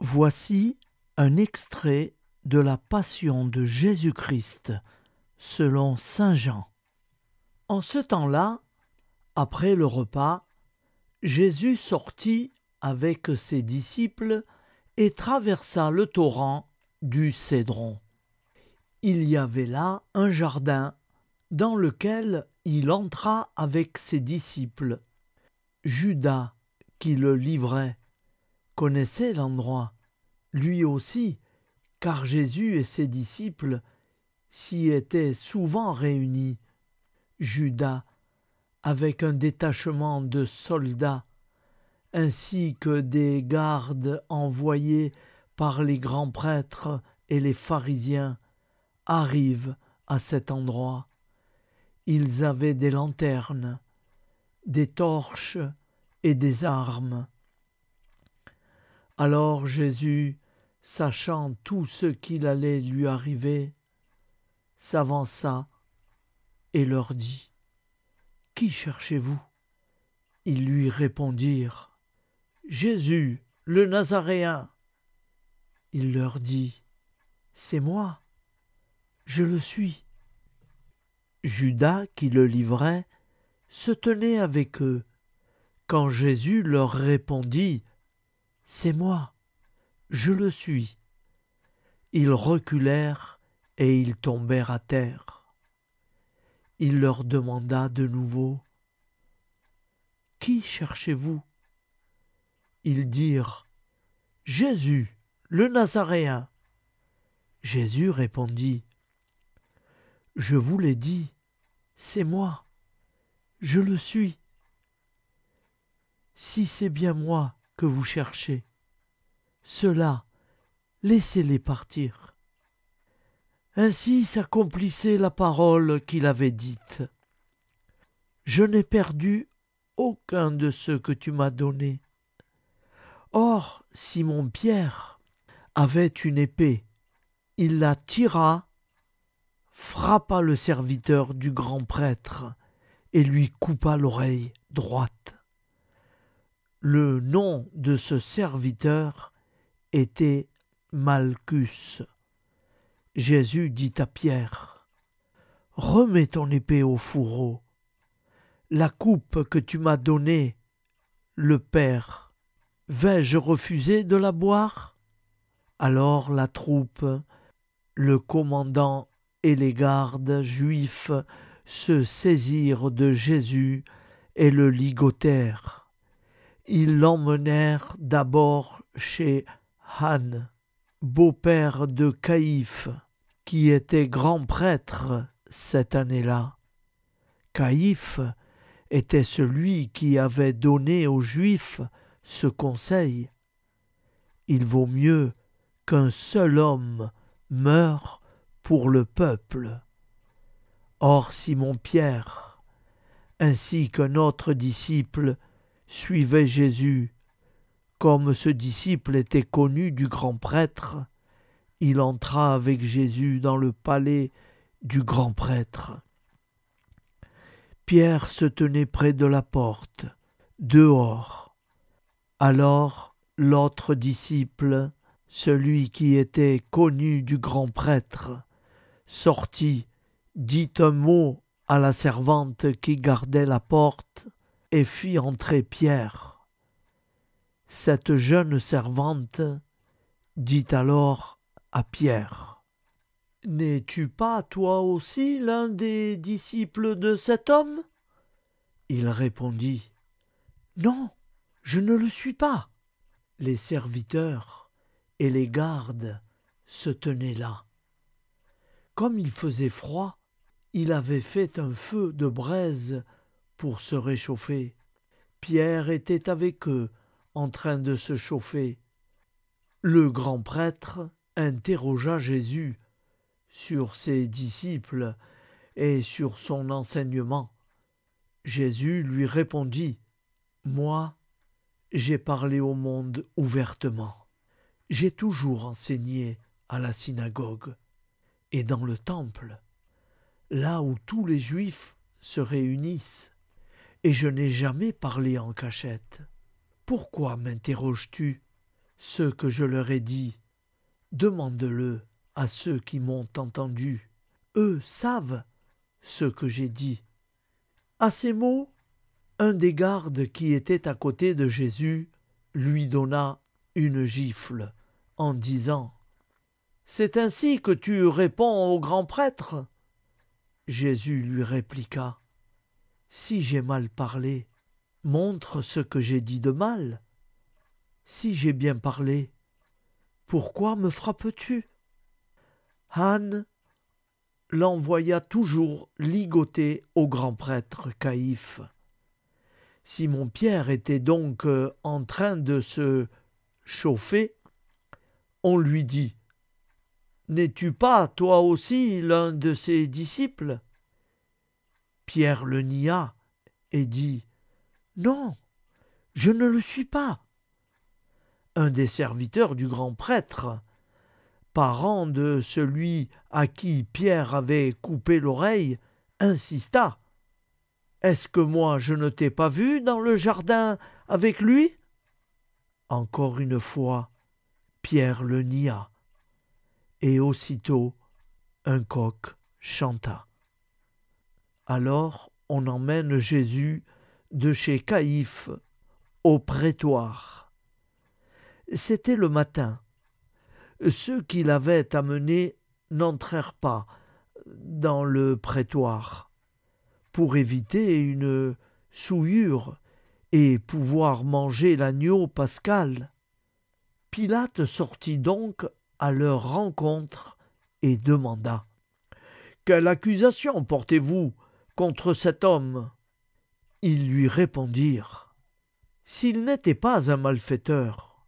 Voici un extrait de la Passion de Jésus-Christ selon saint Jean. En ce temps-là, après le repas, Jésus sortit avec ses disciples et traversa le torrent du Cédron. Il y avait là un jardin dans lequel il entra avec ses disciples. Judas, qui le livrait, connaissait l'endroit, lui aussi, car Jésus et ses disciples s'y étaient souvent réunis. Judas, avec un détachement de soldats, ainsi que des gardes envoyés par les grands prêtres et les pharisiens, arrive à cet endroit. Ils avaient des lanternes, des torches et des armes. Alors Jésus, sachant tout ce qu'il allait lui arriver, s'avança et leur dit : « Qui cherchez-vous ? » Ils lui répondirent : « Jésus, le Nazaréen. » Il leur dit : « C'est moi, je le suis. » Judas, qui le livrait, se tenait avec eux. Quand Jésus leur répondit : « C'est moi, je le suis. » Ils reculèrent et ils tombèrent à terre. Il leur demanda de nouveau : « Qui cherchez-vous ? » Ils dirent : « Jésus, le Nazaréen. » Jésus répondit : « Je vous l'ai dit, c'est moi, je le suis. Si c'est bien moi que vous cherchez, ceux-là, laissez-les partir. » Ainsi s'accomplissait la parole qu'il avait dite : « Je n'ai perdu aucun de ceux que tu m'as donnés. » Or, Simon-Pierre avait une épée. Il la tira, frappa le serviteur du grand prêtre et lui coupa l'oreille droite. Le nom de ce serviteur était Malchus. Jésus dit à Pierre : « Remets ton épée au fourreau. La coupe que tu m'as donnée, le Père, vais-je refuser de la boire ? » Alors la troupe, le commandant et les gardes juifs se saisirent de Jésus et le ligotèrent. Ils l'emmenèrent d'abord chez Anne, beau-père de Caïphe, qui était grand prêtre cette année-là. Caïphe était celui qui avait donné aux Juifs ce conseil : il vaut mieux qu'un seul homme meure pour le peuple. Or Simon-Pierre, ainsi qu'un autre disciple, suivait Jésus. Comme ce disciple était connu du grand prêtre, il entra avec Jésus dans le palais du grand prêtre. Pierre se tenait près de la porte, dehors. Alors l'autre disciple, celui qui était connu du grand prêtre, sortit, dit un mot à la servante qui gardait la porte et fit entrer Pierre. Cette jeune servante dit alors à Pierre : « N'es-tu pas toi aussi l'un des disciples de cet homme ? » Il répondit : « Non, je ne le suis pas. » Les serviteurs et les gardes se tenaient là. Comme il faisait froid, il avait fait un feu de braise pour se réchauffer. Pierre était avec eux, en train de se chauffer. Le grand prêtre interrogea Jésus sur ses disciples et sur son enseignement. Jésus lui répondit : « Moi, j'ai parlé au monde ouvertement. J'ai toujours enseigné à la synagogue et dans le temple, là où tous les Juifs se réunissent, et je n'ai jamais parlé en cachette. Pourquoi m'interroges-tu ? ce que je leur ai dit, demande-le à ceux qui m'ont entendu. Eux savent ce que j'ai dit. » À ces mots, un des gardes qui était à côté de Jésus lui donna une gifle en disant « C'est ainsi que tu réponds au grand prêtre ?» Jésus lui répliqua « Si j'ai mal parlé, montre ce que j'ai dit de mal. Si j'ai bien parlé, pourquoi me frappes-tu » Anne l'envoya toujours ligoter au grand prêtre Caïphe. Simon-Pierre était donc en train de se chauffer. On lui dit « N'es-tu pas, toi aussi, l'un de ses disciples ?» Pierre le nia et dit « Non, je ne le suis pas. » Un des serviteurs du grand prêtre, parent de celui à qui Pierre avait coupé l'oreille, insista. « Est-ce que moi je ne t'ai pas vu dans le jardin avec lui ?» Encore une fois, Pierre le nia, et aussitôt un coq chanta. Alors on emmène Jésus de chez Caïphe au prétoire. C'était le matin. Ceux qui l'avaient amené n'entrèrent pas dans le prétoire pour éviter une souillure et pouvoir manger l'agneau pascal. Pilate sortit donc à leur rencontre et demanda « Quelle accusation portez-vous contre cet homme ?» Ils lui répondirent « S'il n'était pas un malfaiteur,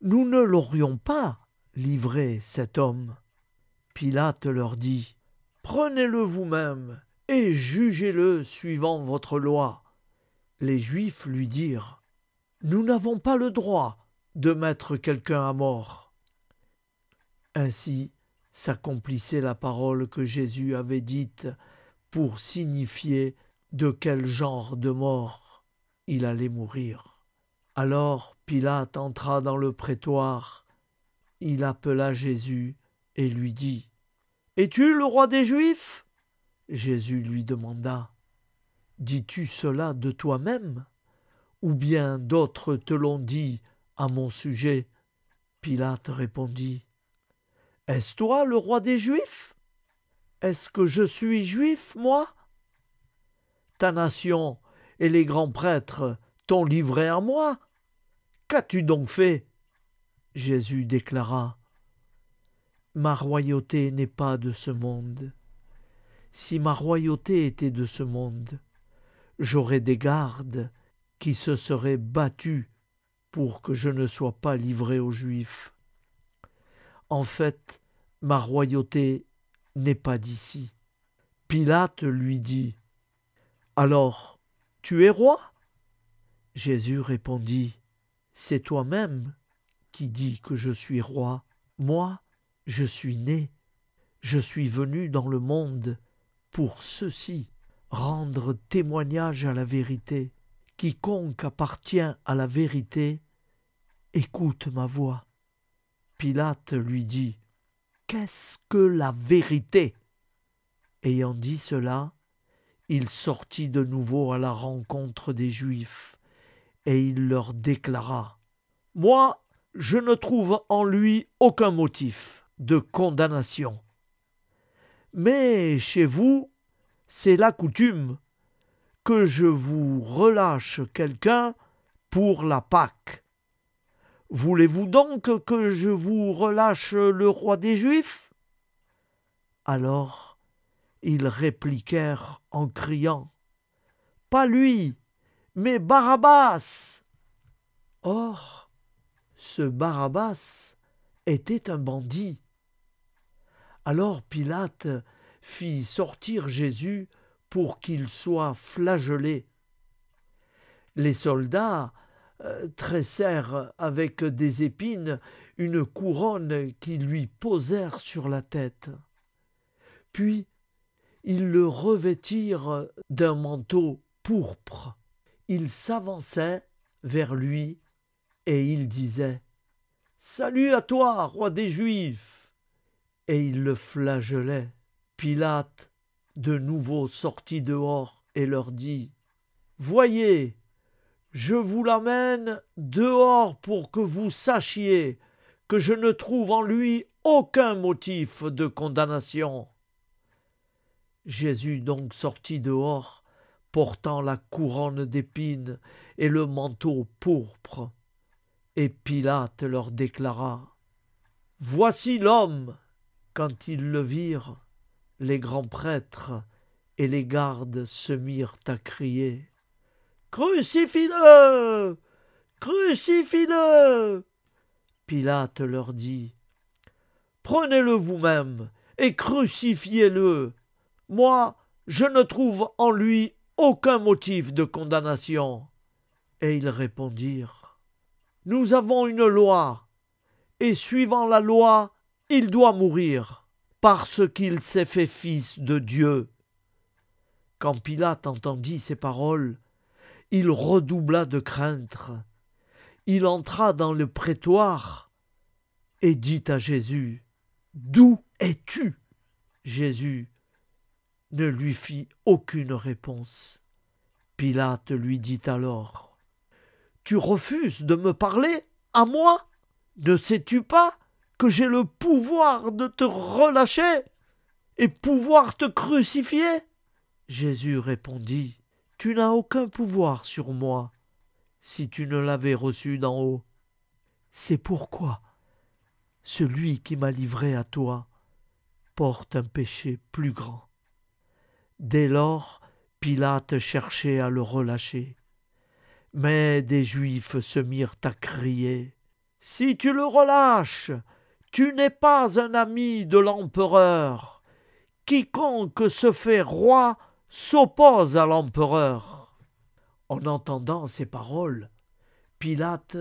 nous ne l'aurions pas livré cet homme. » Pilate leur dit « Prenez-le vous-même et jugez-le suivant votre loi. » Les Juifs lui dirent « Nous n'avons pas le droit de mettre quelqu'un à mort. » Ainsi s'accomplissait la parole que Jésus avait dite pour signifier de quel genre de mort il allait mourir. Alors Pilate entra dans le prétoire. Il appela Jésus et lui dit « Es-tu le roi des Juifs ?» Jésus lui demanda « Dis-tu cela de toi-même, ou bien d'autres te l'ont dit à mon sujet ?» Pilate répondit « Est-ce toi le roi des Juifs ? Est-ce que je suis juif, moi ? Ta nation et les grands prêtres t'ont livré à moi. Qu'as-tu donc fait ?» Jésus déclara « Ma royauté n'est pas de ce monde. Si ma royauté était de ce monde, j'aurais des gardes qui se seraient battus pour que je ne sois pas livré aux Juifs. En fait, ma royauté n'est pas d'ici. » Pilate lui dit « Alors, tu es roi ?» Jésus répondit « C'est toi-même qui dis que je suis roi. Moi, je suis né, je suis venu dans le monde pour ceci, rendre témoignage à la vérité. Quiconque appartient à la vérité, écoute ma voix. » Pilate lui dit « Qu'est-ce que la vérité ?» Ayant dit cela, il sortit de nouveau à la rencontre des Juifs, et il leur déclara « Moi, je ne trouve en lui aucun motif de condamnation. Mais chez vous, c'est la coutume que je vous relâche quelqu'un pour la Pâque. Voulez-vous donc que je vous relâche le roi des Juifs ?» Alors ils répliquèrent en criant « Pas lui, mais Barabbas !» Or, ce Barabbas était un bandit. Alors Pilate fit sortir Jésus pour qu'il soit flagellé. Les soldats tressèrent avec des épines une couronne qui lui posèrent sur la tête. Puis ils le revêtirent d'un manteau pourpre. Ils s'avançaient vers lui et ils disaient Salut à toi, roi des Juifs !» Et il le flagellait. Pilate, de nouveau sortit dehors et leur dit : « Voyez, je vous l'amène dehors pour que vous sachiez que je ne trouve en lui aucun motif de condamnation. » Jésus donc sortit dehors, portant la couronne d'épines et le manteau pourpre. Et Pilate leur déclara : « Voici l'homme !» Quand ils le virent, les grands prêtres et les gardes se mirent à crier : « Crucifie-le ! Crucifie-le ! » Pilate leur dit : « Prenez-le vous-même et crucifiez-le. Moi, je ne trouve en lui aucun motif de condamnation. » Et ils répondirent : « Nous avons une loi, et suivant la loi, il doit mourir, parce qu'il s'est fait fils de Dieu. » Quand Pilate entendit ces paroles, il redoubla de crainte. Il entra dans le prétoire et dit à Jésus : « D'où es-tu » Jésus ne lui fit aucune réponse. Pilate lui dit alors : « Tu refuses de me parler à moi ? Ne sais-tu pas que j'ai le pouvoir de te relâcher et pouvoir te crucifier ?» Jésus répondit : « Tu n'as aucun pouvoir sur moi si tu ne l'avais reçu d'en haut. C'est pourquoi celui qui m'a livré à toi porte un péché plus grand. » Dès lors, Pilate cherchait à le relâcher. Mais des Juifs se mirent à crier : « Si tu le relâches, tu n'es pas un ami de l'empereur. Quiconque se fait roi s'oppose à l'empereur. » En entendant ces paroles, Pilate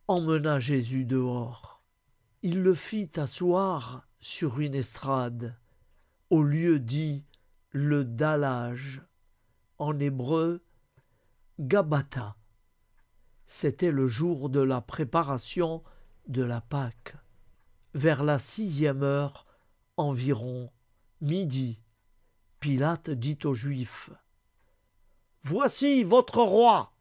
emmena Jésus dehors. Il le fit asseoir sur une estrade, au lieu dit le dallage, en hébreu Gabbatha. C'était le jour de la préparation de la Pâque. Vers la 6e heure, environ midi, Pilate dit aux Juifs : « Voici votre roi !»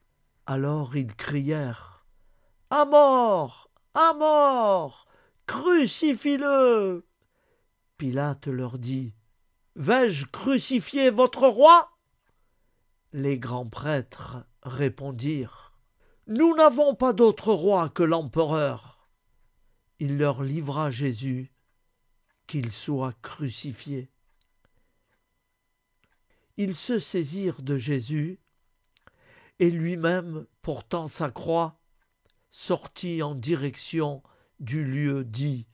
Alors ils crièrent : « À mort ! À mort ! Crucifie-le !» Pilate leur dit : « Vais-je crucifier votre roi ?» Les grands prêtres répondirent : « Nous n'avons pas d'autre roi que l'empereur. » Il leur livra Jésus, qu'il soit crucifié. Ils se saisirent de Jésus, et lui-même, portant sa croix, sortit en direction du lieu dit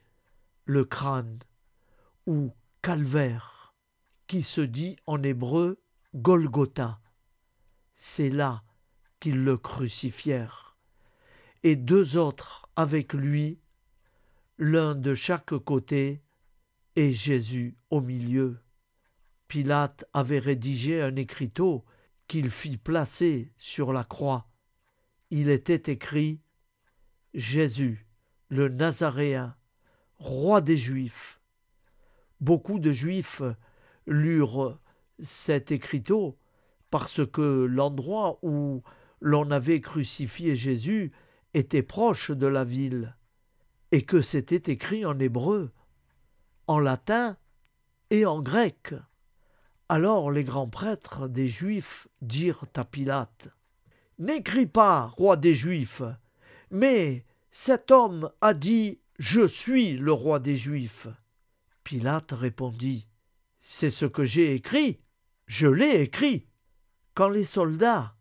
le crâne, ou calvaire, qui se dit en hébreu Golgotha. C'est là qu'ils le crucifièrent, et 2 autres avec lui, l'un de chaque côté, et Jésus au milieu. Pilate avait rédigé un écriteau qu'il fit placer sur la croix. Il était écrit : « Jésus, le Nazaréen, roi des Juifs. » Beaucoup de Juifs lurent cet écriteau parce que l'endroit où l'on avait crucifié Jésus était proche de la ville et que c'était écrit en hébreu, en latin et en grec. Alors les grands prêtres des Juifs dirent à Pilate : « N'écris pas, roi des Juifs, mais cet homme a dit : Je suis le roi des Juifs. » Pilate répondit : « C'est ce que j'ai écrit, je l'ai écrit. » Quand les soldats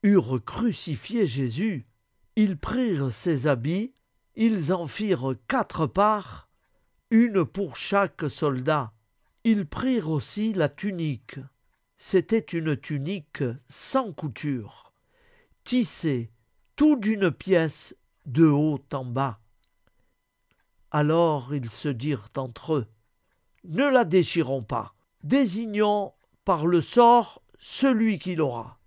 eurent crucifié Jésus, ils prirent ses habits, ils en firent 4 parts, une pour chaque soldat. Ils prirent aussi la tunique. C'était une tunique sans couture, tissée tout d'une pièce de haut en bas. Alors ils se dirent entre eux : « Ne la déchirons pas, désignons par le sort celui qui l'aura. »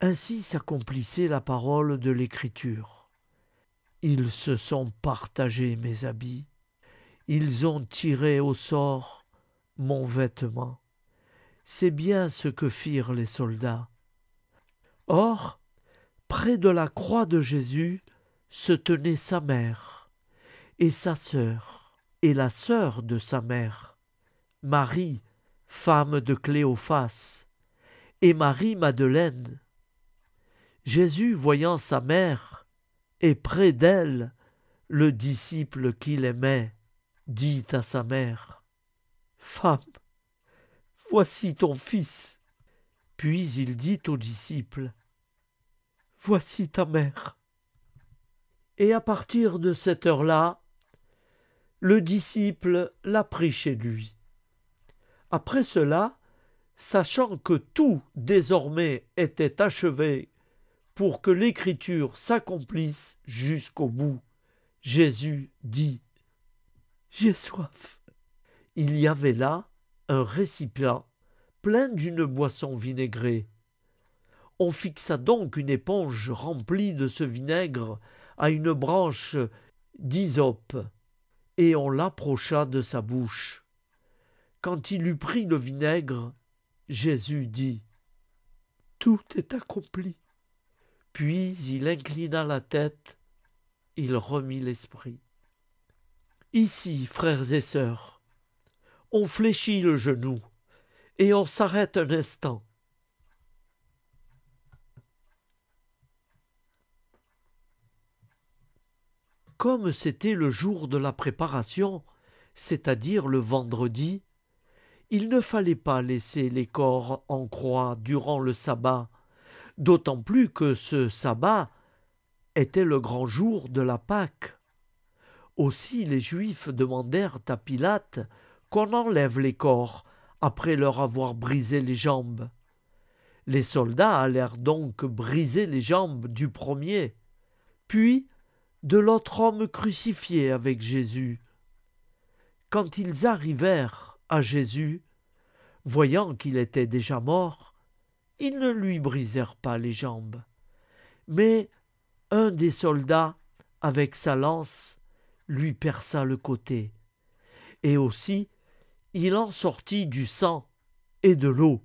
Ainsi s'accomplissait la parole de l'Écriture. Ils se sont partagés mes habits. Ils ont tiré au sort mon vêtement. C'est bien ce que firent les soldats. Or, près de la croix de Jésus se tenait sa mère et sa sœur et la sœur de sa mère, Marie, femme de Cléophas, et Marie-Madeleine. Jésus, voyant sa mère et près d'elle le disciple qu'il aimait, dit à sa mère: « Femme, voici ton fils. » Puis il dit au disciple: « Voici ta mère. » Et à partir de cette heure-là, le disciple l'a pris chez lui. Après cela, sachant que tout désormais était achevé pour que l'écriture s'accomplisse jusqu'au bout, Jésus dit: « J'ai soif. » Il y avait là un récipient plein d'une boisson vinaigrée. On fixa donc une éponge remplie de ce vinaigre à une branche d'hysope, et on l'approcha de sa bouche. Quand il eut pris le vinaigre, Jésus dit: « Tout est accompli. » Puis il inclina la tête, il remit l'esprit. Ici, frères et sœurs, on fléchit le genou et on s'arrête un instant. Comme c'était le jour de la préparation, c'est-à-dire le vendredi, il ne fallait pas laisser les corps en croix durant le sabbat, d'autant plus que ce sabbat était le grand jour de la Pâque. Aussi les Juifs demandèrent à Pilate qu'on enlève les corps après leur avoir brisé les jambes. Les soldats allèrent donc briser les jambes du premier, puis de l'autre homme crucifié avec Jésus. Quand ils arrivèrent à Jésus, voyant qu'il était déjà mort, ils ne lui brisèrent pas les jambes. Mais un des soldats, avec sa lance, lui perça le côté, et aussi il en sortit du sang et de l'eau.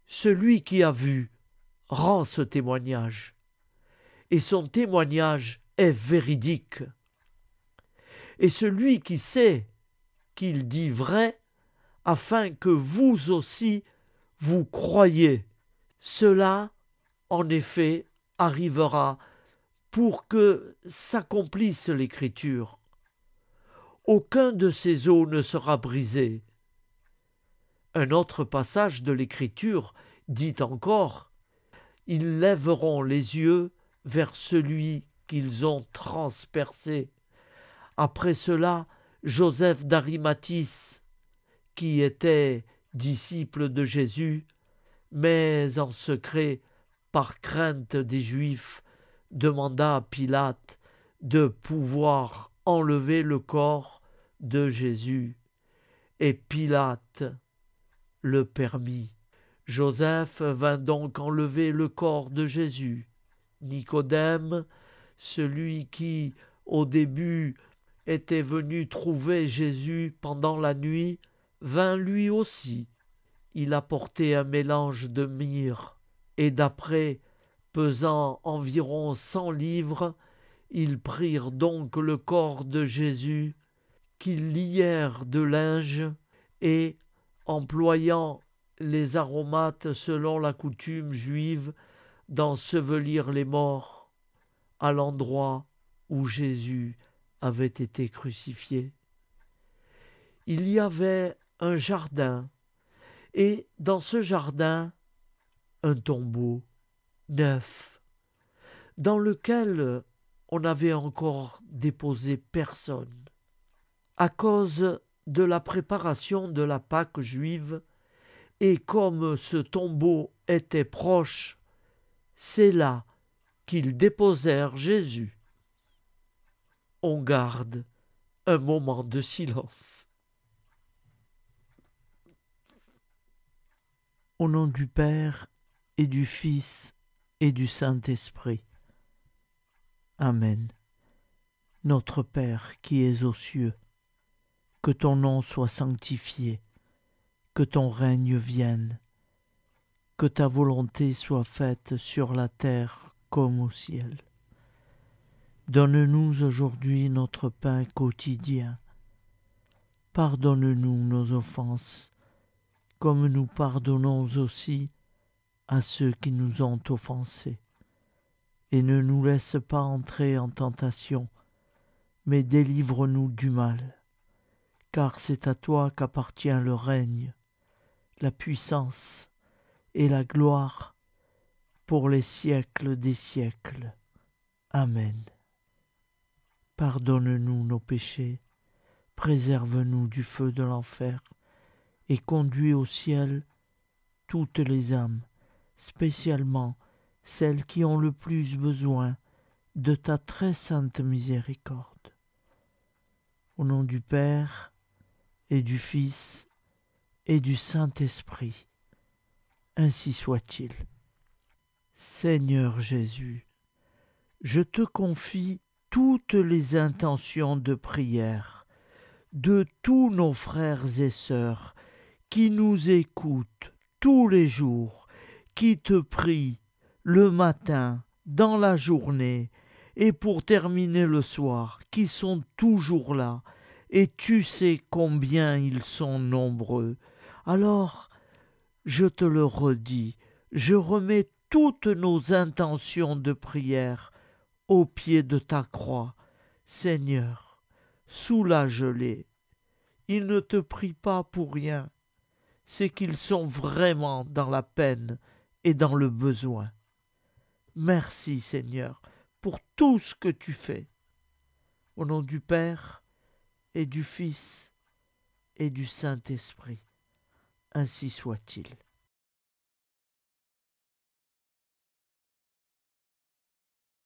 Celui qui a vu rend ce témoignage, et son témoignage est véridique. Et celui qui sait qu'il dit vrai, afin que vous aussi vous croyiez, cela, en effet, arrivera pour que s'accomplisse l'Écriture. Aucun de ces os ne sera brisé. Un autre passage de l'Écriture dit encore: ils lèveront les yeux vers celui qu'ils ont transpercé. Après cela, Joseph d'Arimathie, qui était disciple de Jésus, mais en secret, par crainte des Juifs, demanda à Pilate de pouvoir enlever le corps de Jésus. Et Pilate le permit. Joseph vint donc enlever le corps de Jésus. Nicodème, celui qui, au début, était venu trouver Jésus pendant la nuit, vint lui aussi. Il apportait un mélange de myrrhe, et d'après, pesant environ 100 livres, ils prirent donc le corps de Jésus, qu'ils lièrent de linge, et, employant les aromates selon la coutume juive, d'ensevelir les morts à l'endroit où Jésus avait été crucifié. Il y avait un jardin, et dans ce jardin, un tombeau neuf, dans lequel on n'avait encore déposé personne. À cause de la préparation de la Pâque juive, et comme ce tombeau était proche, c'est là qu'ils déposèrent Jésus. On garde un moment de silence. Au nom du Père et du Fils et du Saint-Esprit. Amen. Notre Père qui es aux cieux, que ton nom soit sanctifié, que ton règne vienne, que ta volonté soit faite sur la terre comme au ciel. Donne-nous aujourd'hui notre pain quotidien. Pardonne-nous nos offenses, comme nous pardonnons aussi à ceux qui nous ont offensés. Et ne nous laisse pas entrer en tentation, mais délivre-nous du mal. Car c'est à toi qu'appartient le règne, la puissance et la gloire pour les siècles des siècles. Amen. Pardonne-nous nos péchés, préserve-nous du feu de l'enfer, et conduis au ciel toutes les âmes, spécialement celles qui ont le plus besoin de ta très sainte miséricorde. Au nom du Père, et du Fils, et du Saint-Esprit, ainsi soit-il. Seigneur Jésus, je te confie toutes les intentions de prière de tous nos frères et sœurs qui nous écoutent tous les jours, qui te prient le matin, dans la journée, et pour terminer le soir, qui sont toujours là, et tu sais combien ils sont nombreux. Alors, je te le redis, je remets toutes nos intentions de prière au pied de ta croix. Seigneur, soulage-les. Ils ne te prient pas pour rien, c'est qu'ils sont vraiment dans la peine et dans le besoin. Merci Seigneur pour tout ce que tu fais. Au nom du Père et du Fils et du Saint-Esprit, ainsi soit-il.